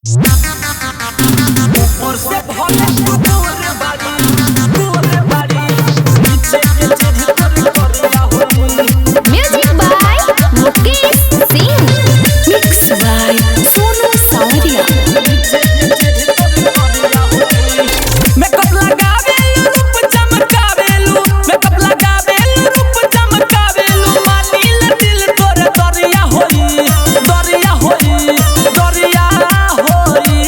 ऊपर से भले गोरे बाड़ी नीचे के चीज तोरी करिया होई। Music by Mukesh Singh, mix by Sonu Sawariya. नीचे के चीज तोरी करिया होई। मेकअप लगावेलू रूप चमकावेलू, मेकअप लगावेलू रूप चमकावेलू, मानिल दिल तोरे दरिया होई, दरिया होई, दरिया होई।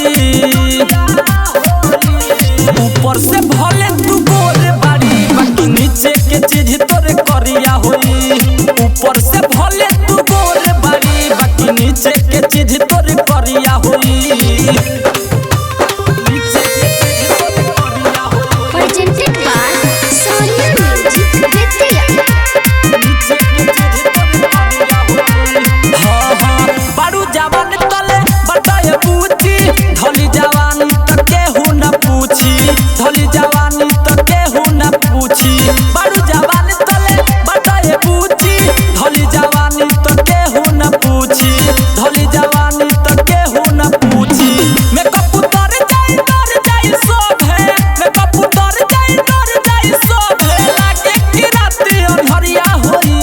ऊपर से भले तू गोरे बाड़ी बाकी नीचे के चीज तोरे करिया होई। ऊपर से भले तू गोरे बाड़ी बाकी नीचे के चीज तोरे करिया होई। नीचे के चीज तोरे करिया होई। Presented by Sonia music Bettiah. नीचे के चीज तोरे करिया होई। हाँ हाँ बारू जवान तले बताए पूछी, धली जवानी तक केहू न पूछी, धली जवानी तक केहू न पूछी। बारू जवान तले बताए पूछी, धली जवानी तक केहू न पूछी, धली जवानी तक केहू न पूछी। मेकअप उतर जाई शोभे, मेकअप उतर जाई शोभे, लागे कि राती अन्हरिया होई,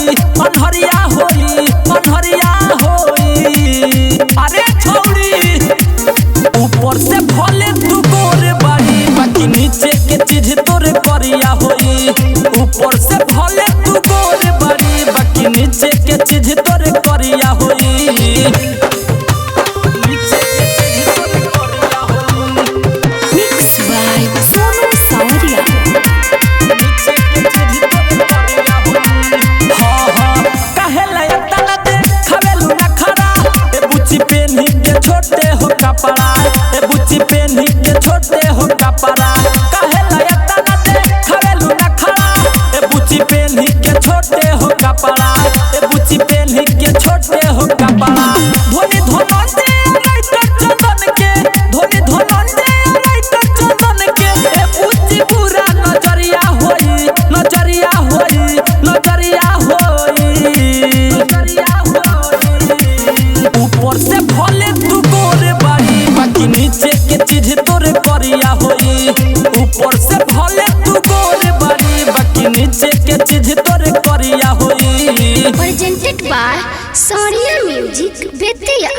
अन्हरिया होई, अन्हरिया होई। अरे छौड़ी ऊपर से भले तू गोरे बाड़ी बाकी नीचे के चीज तोरे करिया होई। ऊपर से भले तू गोरे बाड़ी बाकी नीचे के चीज तोरे करिया होई। नीचे के चीज तोरे करिया होई। Mix by Sonu Sawariya. नीचे के चीज तोरे करिया होई। हाँ हाँ काहेला एतना दे खावेलू नखरा, ए बुच्ची पेन्ही के छोटे हो कपड़ा, ए बुच्ची पेन्ही के छोटे हो कपड़ा। काहेला एतना दे खावेलू नखरा, ए बुच्ची पेन्ही के छोटे हो कपड़ा, ए बुच्ची पेन्ही के छोटे हो कपड़ा। धोनी धोनंदे राइटर चंदन के, धोनी धोनंदे राइटर चंदन के, ए बुच्ची बुरा नजरिया होई, नजरिया होई, नजरिया होई, नजरिया होई। ऊपर से भले तू गोरे बाड़ी बाकी नीचे के चीज तोरे करिया होई। ऊपर से भले तू गोरे बाड़ी बाकी नीचे के चीज तोरे करिया होई। Presented by Sonia music Bettiah.